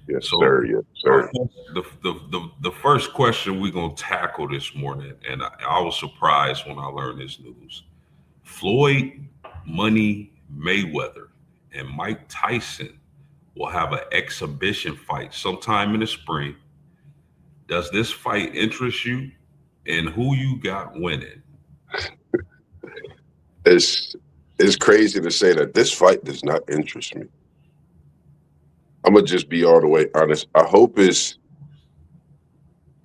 Yes, So sir. Yes, sir. the first question we're gonna tackle this morning, and I was surprised when I learned this news. Floyd Money Mayweather and Mike Tyson will have an exhibition fight sometime in the spring. Does this fight interest you? And who you got winning? It's it's crazy to say that this fight does not interest me. I'm gonna just be all the way honest. I hope it's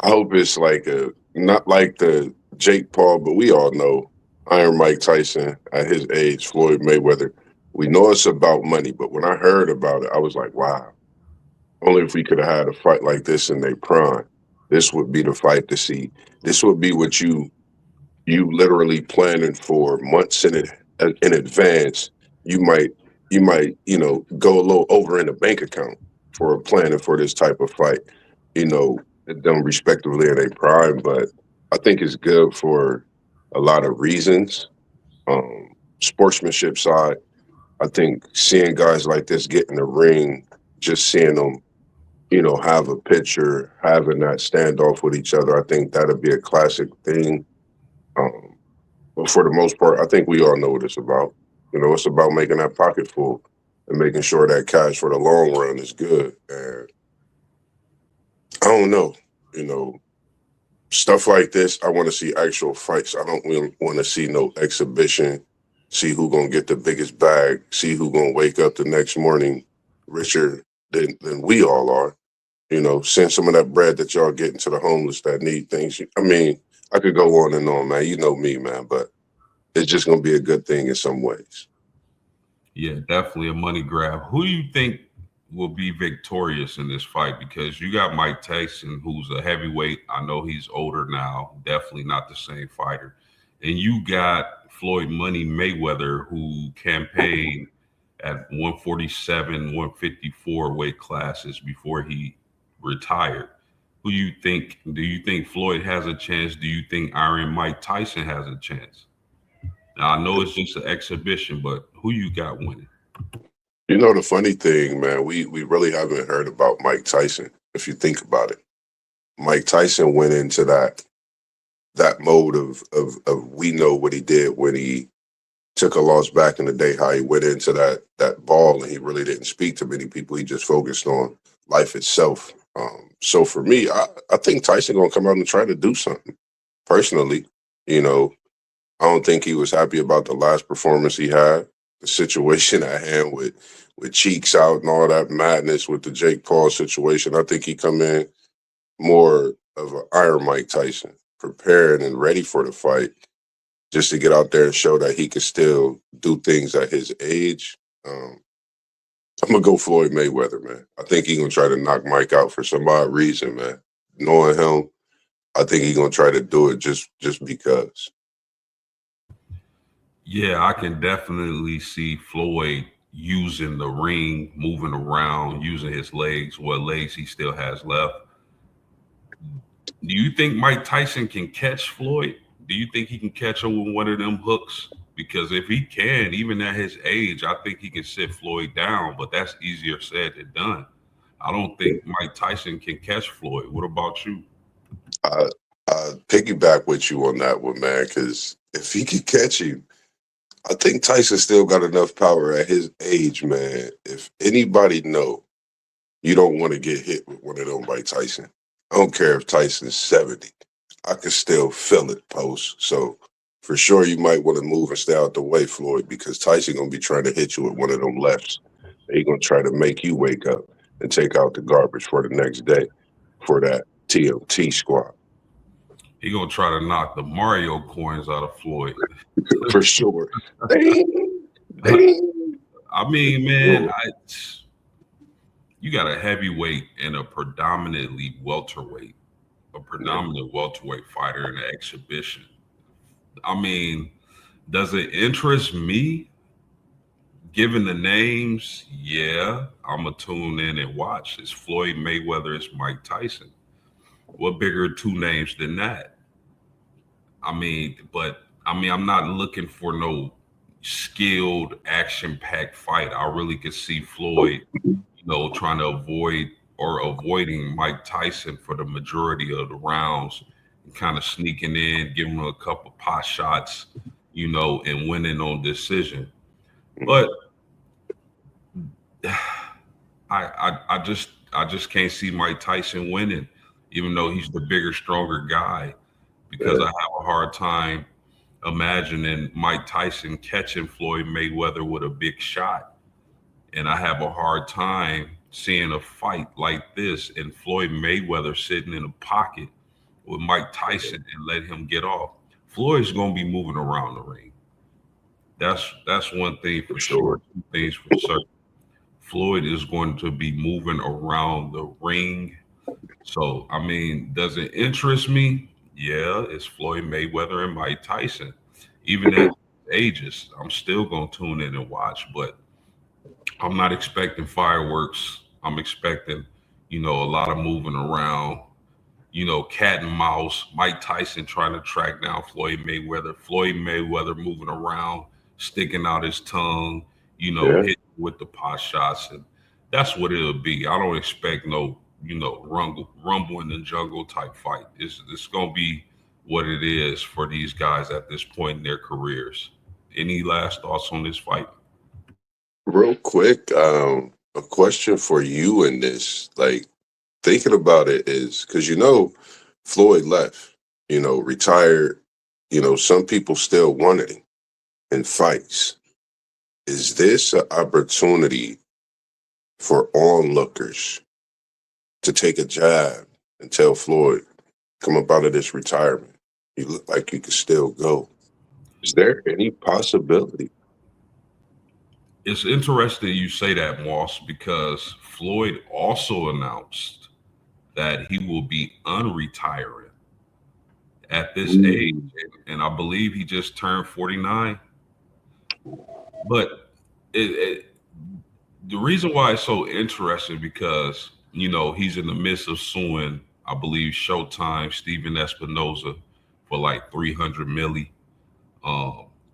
like a not like the Jake Paul, but we all know Iron Mike Tyson at his age, Floyd Mayweather. We know it's about money, but when I heard about it, I was like, wow. Only if we could have had a fight like this in their prime. This would be the fight to see. This would be what you literally planning for months in advance. You might go a little over in the bank account for planning for this type of fight. You know, them respectively in a prime, but I think it's good for a lot of reasons. Sportsmanship side, I think seeing guys like this get in the ring, just seeing them, have a picture, having that standoff with each other, I think that'd be a classic thing. Um, but for the most part, I think we all know what it's about. It's about making that pocket full and making sure that cash for the long run is good. And I don't know, you know, stuff like this. I want to see actual fights. I don't want to see no exhibition. See who gonna get the biggest bag. See who gonna wake up the next morning richer than we all are. Send some of that bread that y'all getting to the homeless that need things. I mean, I could go on and on, man. You know me, man, but it's just gonna be a good thing in some ways. Yeah, definitely a money grab. Who do you think will be victorious in this fight? Because you got Mike Tyson, who's a heavyweight. I know he's older now, definitely not the same fighter. And you got Floyd Money Mayweather, who campaigned at 147, 154 weight classes before he retired. Who you think? Do you think Floyd has a chance? Do you think Iron Mike Tyson has a chance? Now I know it's just an exhibition, but who you got winning? The funny thing, man, we really haven't heard about Mike Tyson. If you think about it, Mike Tyson went into that mode of we know what he did when he took a loss back in the day, how he went into that ball and he really didn't speak to many people. He just focused on life itself. So for me, I think Tyson gonna come out and try to do something. Personally, you know, I don't think he was happy about the last performance he had. The situation at hand with cheeks out and all that madness with the Jake Paul situation. I think he come in more of an Iron Mike Tyson, prepared and ready for the fight, just to get out there and show that he can still do things at his age. Um, I'm gonna go Floyd Mayweather, man. I think he gonna try to knock Mike out for some odd reason, man. Knowing him, I think he gonna try to do it just because. Yeah, I can definitely see Floyd using the ring, moving around, using his legs, what legs he still has left. Do you think Mike Tyson can catch Floyd? Do you think he can catch him with one of them hooks? Because if he can, even at his age, I think he can sit Floyd down, but that's easier said than done. I don't think Mike Tyson can catch Floyd. What about you? I I piggyback with you on that one, man, because if he could catch him, I think Tyson still got enough power at his age, man. If anybody know you don't want to get hit with one of them by Tyson, I don't care if Tyson's 70. I can still feel it post. So for sure you might want to move and stay out the way, Floyd, because Tyson gonna be trying to hit you with one of them lefts. He gonna try to make you wake up and take out the garbage for the next day for that TMT squad. He gonna try to knock the Mario coins out of Floyd. For sure. Ding, ding. I mean, man, Sure. you got a heavyweight and a Yeah. predominant welterweight fighter in an exhibition. I mean, does it interest me? Given the names, yeah, I'm gonna tune in and watch. It's Floyd Mayweather, it's Mike Tyson. What bigger two names than that? I'm not looking for no skilled, action-packed fight. I really could see Floyd, trying to avoid or avoiding Mike Tyson for the majority of the rounds, and kind of sneaking in, giving him a couple pot shots, and winning on decision. Mhm. But I just can't see Mike Tyson winning, even though he's the bigger, stronger guy, because Yeah, I have a hard time imagining Mike Tyson catching Floyd Mayweather with a big shot. And I have a hard time seeing a fight like this and Floyd Mayweather sitting in a pocket with Mike Tyson and let him get off. Floyd's gonna be moving around the ring. That's one thing for for sure. sure. Two things for certain. Floyd is going to be moving around the ring. So, I mean, does it interest me? Yeah, it's Floyd Mayweather and Mike Tyson. Even at ages, I'm still going to tune in and watch, but I'm not expecting fireworks. I'm expecting, a lot of moving around, cat and mouse. Mike Tyson trying to track down Floyd Mayweather. Floyd Mayweather moving around, sticking out his tongue, Yeah, hitting with the pot shots. And that's what it'll be. I don't expect no, rumble in the jungle type fight. It's going to be what it is for these guys at this point in their careers. Any last thoughts on this fight? real quick, a question for you in this, like thinking about it is because Floyd left, retired. Some people still want it in fights. Is this an opportunity for onlookers to take a jab and tell Floyd, come up out of this retirement? You look like you can still go. Is there any possibility? It's interesting you say that, Moss, because Floyd also announced that he will be unretiring at this age. Mm, And I believe he just turned 49. But the reason why it's so interesting because, he's in the midst of suing, I believe, Showtime, Steven Espinoza for like 300 milli.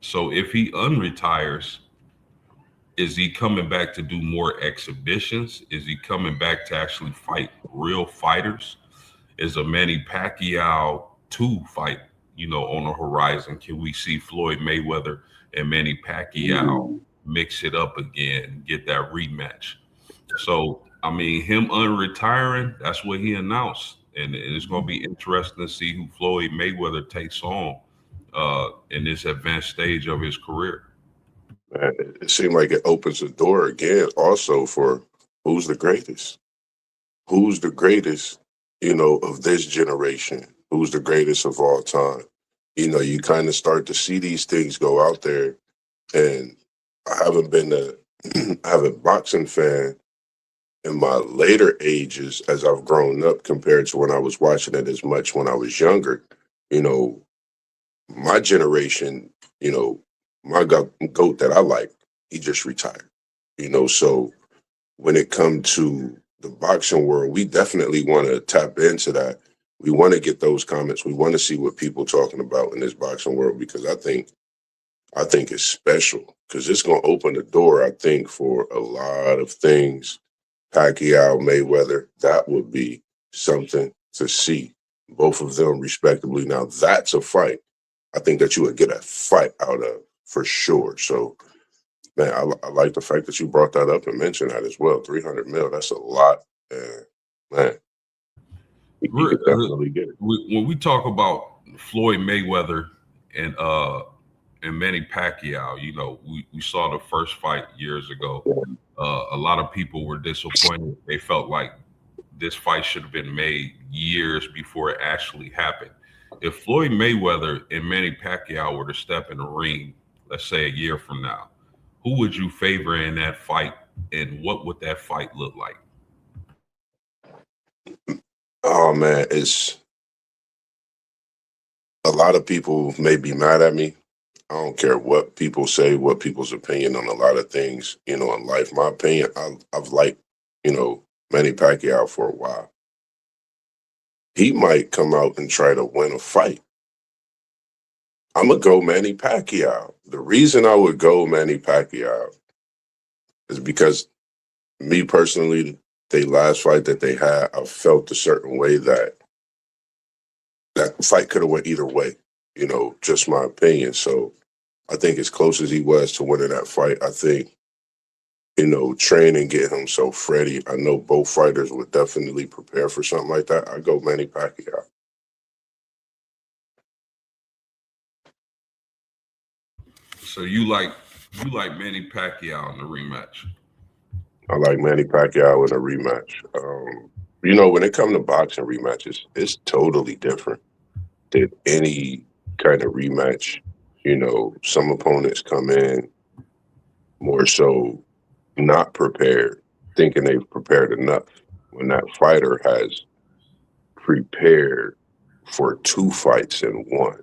So if he unretires, is he coming back to do more exhibitions? Is he coming back to actually fight real fighters? Is a Manny Pacquiao 2 fight, on the horizon? Can we see Floyd Mayweather and Manny Pacquiao mm. mix it up again, get that rematch? So, I mean, him unretiring, that's what he announced. And it's going to be interesting to see who Floyd Mayweather takes on in this advanced stage of his career. Man, it seemed like it opens the door again also for who's the greatest? Who's the greatest, of this generation? Who's the greatest of all time? You kind of start to see these things go out there. And I haven't been I have a boxing fan in my later ages as I've grown up compared to when I was watching it as much when I was younger. You know, my generation, my goat that I like, he just retired. So when it comes to the boxing world, we definitely want to tap into that. We want to get those comments. We want to see what people talking about in this boxing world because I think it's special because it's going to open the door. I think for a lot of things. Pacquiao, Mayweather, that would be something to see. Both of them respectively. Now that's a fight. I think that you would get a fight out of for sure. So man, I like the fact that you brought that up and mentioned that as well. 300 mil, that's a lot. And man, he Re- could uh, definitely get it. when we talk about Floyd Mayweather and Manny Pacquiao, we saw the first fight years ago. A lot of people were disappointed. They felt like this fight should have been made years before it actually happened. If Floyd Mayweather and Manny Pacquiao were to step in the ring, let's say a year from now, who would you favor in that fight, and what would that fight look like? Oh man, it's a lot of people may be mad at me. I don't care what people say, what people's opinion on a lot of things, in life. My opinion, I've liked, Manny Pacquiao for a while. He might come out and try to win a fight. I'm gonna go Manny Pacquiao. The reason I would go Manny Pacquiao is because me personally, they last fight that they had, I felt a certain way that fight could have went either way. Just my opinion. So I think as close as he was to winning that fight, I think train and get himself ready. I know both fighters would definitely prepare for something like that. I go Manny Pacquiao. So you like Manny Pacquiao in the rematch? I like Manny Pacquiao in a rematch. When it comes to boxing rematches, it's totally different than any kind of rematch. Some opponents come in more so not prepared, thinking they've prepared enough when that fighter has prepared for two fights in one.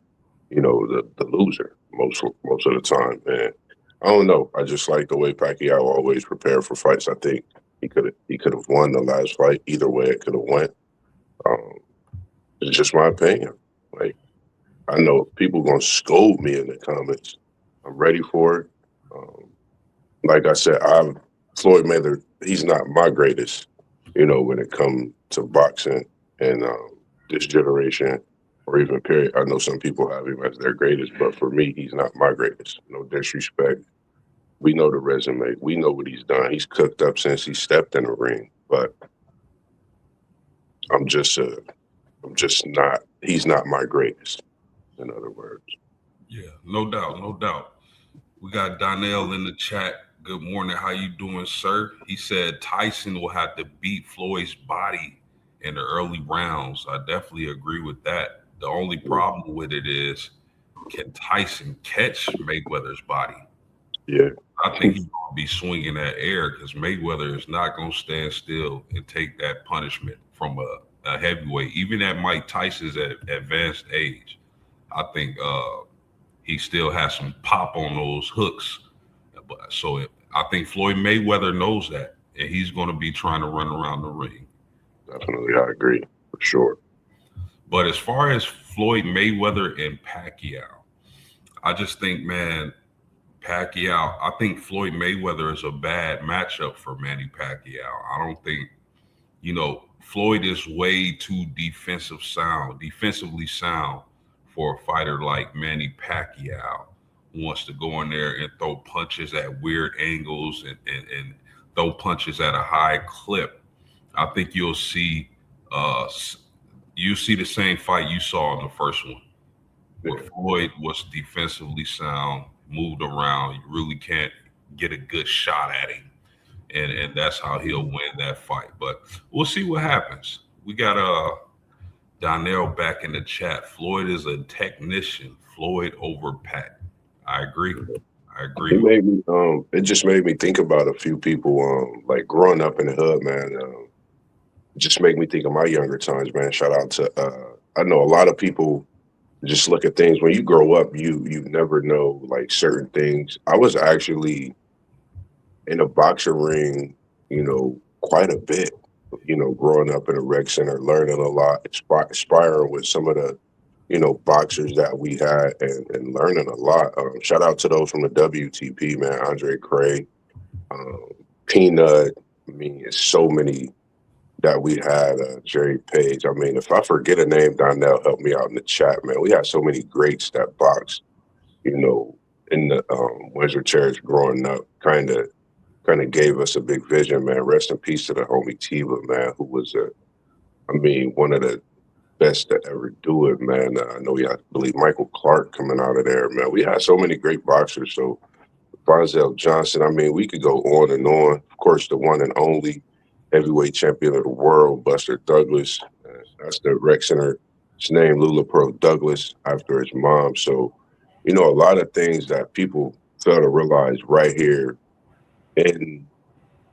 The loser most of the time. And I don't know. I just like the way Pacquiao always prepared for fights. I think he could have won the last fight either way. It could have went. Um, it's just my opinion. Like, I know people gonna scold me in the comments. I'm ready for it. Like I said, Floyd Mayweather. He's not my greatest. When it comes to boxing and this generation or even period. I know some people have him as their greatest, but for me, he's not my greatest. No disrespect. We know the resume. We know what he's done. He's cooked up since he stepped in the ring. But I'm just not. He's not my greatest. In other words. Yeah, no doubt, no doubt. We got Donnell in the chat. Good morning. How you doing, sir? He said Tyson will have to beat Floyd's body in the early rounds. I definitely agree with that. The only problem with it is, can Tyson catch Mayweather's body? Yeah. I think he's going to be swinging that air because Mayweather is not going to stand still and take that punishment from a heavyweight. Even at Mike Tyson's advanced age, I think he still has some pop on those hooks. I think Floyd Mayweather knows that, and he's going to be trying to run around the ring. Definitely, I agree for sure. But as far as Floyd Mayweather and Pacquiao, I just think, man, Pacquiao, I think Floyd Mayweather is a bad matchup for Manny Pacquiao. I don't think, Floyd is way too defensively sound for a fighter like Manny Pacquiao, who wants to go in there and throw punches at weird angles and throw punches at a high clip. I think you'll see the same fight you saw in the first one, where Floyd was defensively sound, moved around. You really can't get a good shot at him. And that's how he'll win that fight. But we'll see what happens. We got Donnell back in the chat. Floyd is a technician. Floyd over Pat. I agree. It made me it just made me think about a few people like growing up in the hood, man. It just made me think of my younger times, man. Shout out to I know a lot of people just look at things when you grow up, you never know like certain things. I was actually in a boxing ring, quite a bit, growing up in a rec center, learning a lot, inspiring with some of the, boxers that we had and learning a lot. Shout out to those from the WTP, man, Andre Craig, um, Peanut. I mean, it's so many that we had, Jerry Page. I mean, if I forget a name, Donnell, help me out in the chat, man. We had so many greats that boxed, in the Windsor Church growing up, kind of gave us a big vision, man. Rest in peace to the homie Tiva, man, who was one of the best to ever do it, man. I know I believe Michael Clark coming out of there, man. We had so many great boxers. So Bonzel Johnson, I mean, we could go on and on. Of course, the one and only heavyweight champion of the world, Buster Douglas. That's the rec center. His name, Lula Pro Douglas, after his mom. So, a lot of things that people fail to realize right here in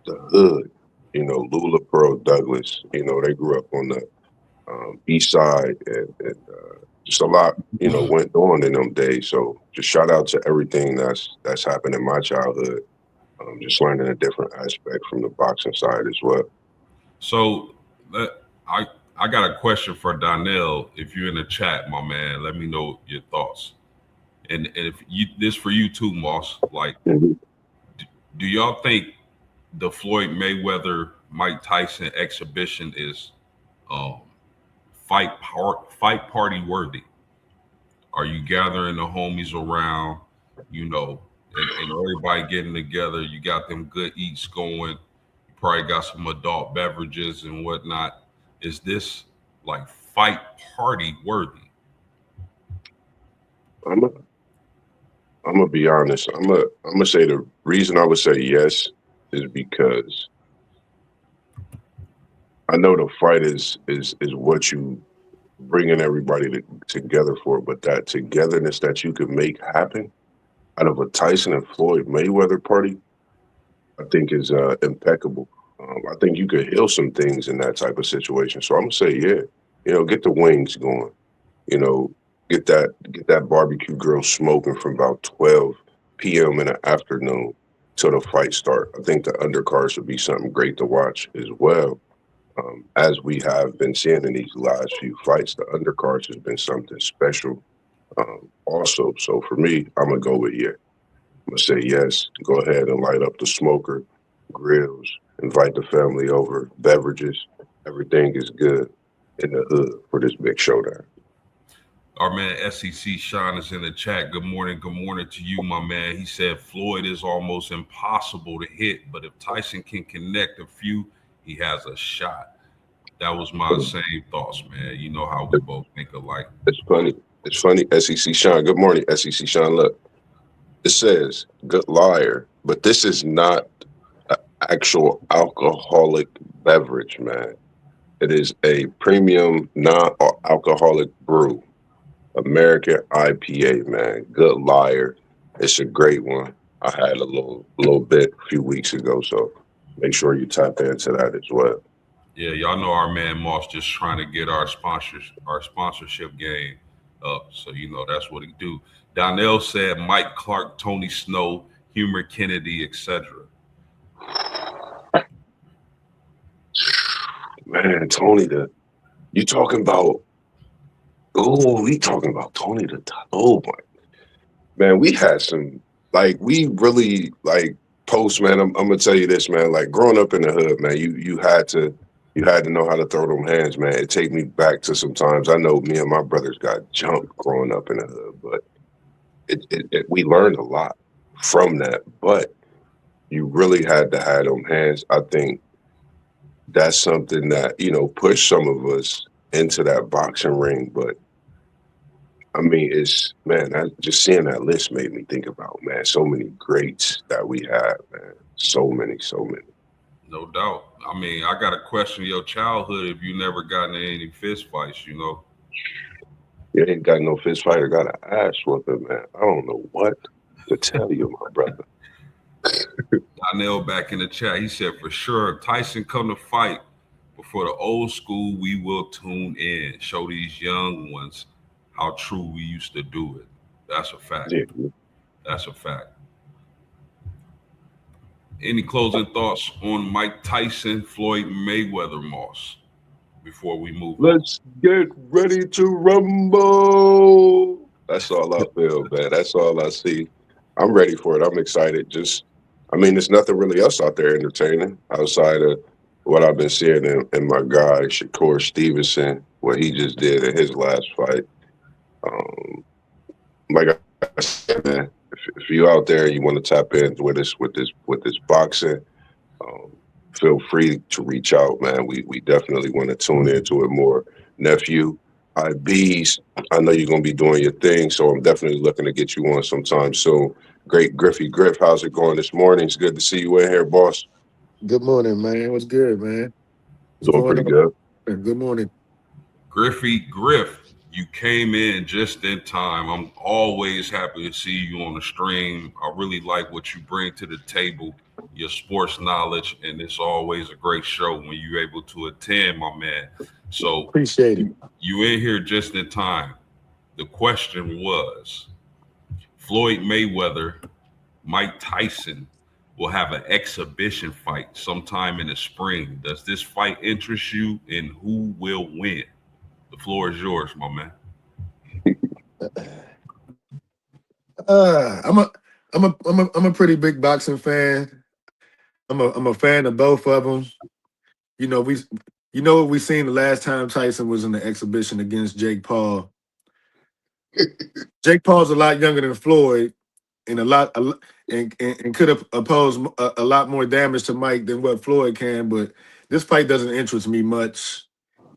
the hood. Lula Pro Douglas. They grew up on the east side, and just a lot, went on in them days. So just shout out to everything that's happened in my childhood. Just learning a different aspect from the boxing side as well. So I got a question for Donnell. If you're in the chat, my man, let me know your thoughts. And if this for you too, Moss. Like, do y'all think the Floyd Mayweather Mike Tyson exhibition is um, fight party worthy? Are you gathering the homies around, you know, and everybody getting together? You got them good eats going. You probably got some adult beverages and whatnot. Is this like fight party worthy? I'm gonna I'm gonna be honest. I'm gonna say the reason I would say yes is because I know the fight is what you bringing everybody together for, but that togetherness that you could make happen out of a Tyson and Floyd Mayweather party, I think is impeccable. I think you could heal some things in that type of situation. So I'm gonna say, yeah, get the wings going. You know, get that barbecue grill smoking from about 12 p.m. in the afternoon till the fight start. I think the undercards would be something great to watch as well. As we have been seeing in these last few fights, the undercards has been something special. Also, so for me, I'm gonna go with yeah. I'm gonna say yes. Go ahead and light up the smoker, grills, invite the family over, beverages. Everything is good in the hood for this big showdown. Our man SEC Sean is in the chat. Good morning. Good morning to you, my man. He said Floyd is almost impossible to hit, but if Tyson can connect a few, he has a shot. That was my same thoughts, man. You know how we both think alike. It's funny. It's funny. SEC Sean. Good morning, SEC Sean. Look, it says good liar, but this is not an actual alcoholic beverage, man. It is a premium non-alcoholic brew. American IPA, man. Good liar. It's a great one. I had a little bit a few weeks ago, so make sure you tap into that as well. Yeah, y'all know our man Moss just trying to get our sponsorship game up. So you know that's what he do. Donnell said Mike Clark, Tony Snow, Humor Kennedy, etc. Man, Tony, you talking about? Oh, we talking about Tony the top. Oh my man, we had some we really post, man. I'm gonna tell you this, man. Like growing up in the hood, man, you had to know how to throw them hands, man. It take me back to sometimes. I know me and my brothers got jumped growing up in the hood, but we learned a lot from that. But you really had to have them hands. I think that's something that pushed some of us into that boxing ring. But I mean, it's man, just seeing that list made me think about, man, so many greats that we have, man. So many, so many. No doubt. I mean, I got to question your childhood if you never gotten in any fist fights. You know. You ain't got no fist fight or got an ass whooping, man. I don't know what to tell you, my brother. Donnell back in the chat. He said for sure if Tyson come to fight before the old school, we will tune in. Show these young ones how true we used to do it. That's a fact. Yeah. That's a fact. Any closing thoughts on Mike Tyson, Floyd Mayweather, Moss, before we move on? Let's get ready to rumble. That's all I feel, man. That's all I see. I'm ready for it. I'm excited. I mean, there's nothing really else out there entertaining outside of what I've been seeing in my guy, Shakur Stevenson, what he just did in his last fight. Like I said, man, if you out there and you want to tap in with this boxing, um, feel free to reach out, man. We definitely want to tune into it more. Nephew, IBs, I know you're gonna be doing your thing, so I'm definitely looking to get you on sometime soon. Great Griff, how's it going this morning? It's good to see you in here, boss. Good morning, man. What's good, man? What's Doing going pretty good. on? Good morning. Griff, you came in just in time. I'm always happy to see you on the stream. I really like what you bring to the table, your sports knowledge, and it's always a great show when you're able to attend, my man. So Appreciate it. you in here just in time. The question was Floyd Mayweather, Mike Tyson will have an exhibition fight sometime in the spring. Does this fight interest you, and who will win? The floor is yours, my man. I'm a pretty big boxing fan. I'm a fan of both of them. you know, what we seen the last time Tyson was in the exhibition against Jake Paul. Jake Paul's a lot younger than Floyd, and and could have opposed a lot more damage to Mike than what Floyd can. But this fight doesn't interest me much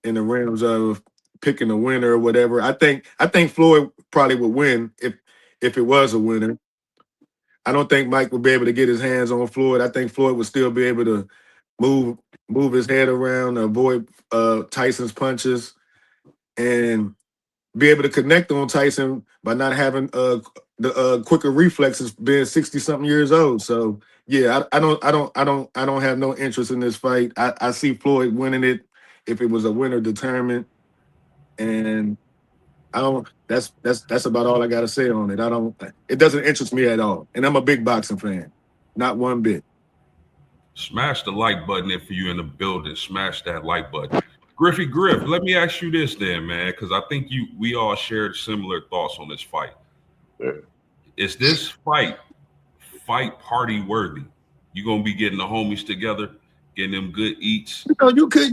in the realms of picking a winner or whatever. I think Floyd probably would win if it was a winner. I don't think Mike would be able to get his hands on Floyd. I think Floyd would still be able to move move his head around, avoid Tyson's punches, and be able to connect on Tyson by not having the quicker reflexes, being 60 something years old. So yeah, I don't have no interest in this fight. I see Floyd winning it if it was a winner determined, and I don't. That's about all I got to say on it. I don't. It doesn't interest me at all, and I'm a big boxing fan, not one bit. Smash the like button if you're in the building. Smash that like button. Griff, let me ask you this then, man, because I think we all shared similar thoughts on this fight. Yeah. Is this fight party worthy? You gonna be getting the homies together, getting them good eats? You know, you could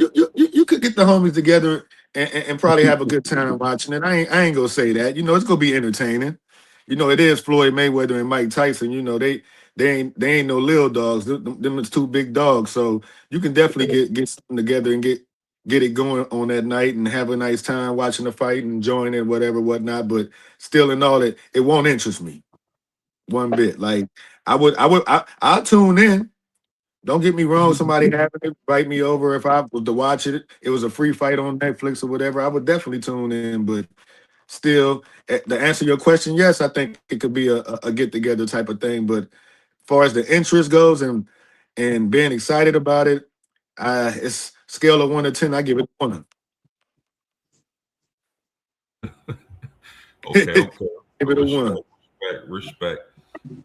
get the homies together and probably have a good time watching it. I ain't gonna say that. You know, it's gonna be entertaining. You know, it is Floyd Mayweather and Mike Tyson. You know, they ain't no little dogs. Them is two big dogs. So you can definitely get something together and get it going on that night and have a nice time watching the fight and enjoying it, whatnot. But still, in all it won't interest me one bit. Like I'll tune in. Don't get me wrong. Somebody having it invite me over if I was to watch it. It was a free fight on Netflix or whatever. I would definitely tune in. But still, to answer your question, yes, I think it could be a get together type of thing. But as far as the interest goes and being excited about it, it's scale of 1 to 10. I give it 1. Okay. Give it a 1. Respect,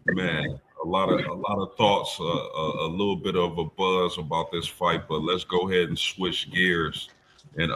man. A lot of thoughts, a little bit of a buzz about this fight, but let's go ahead and switch gears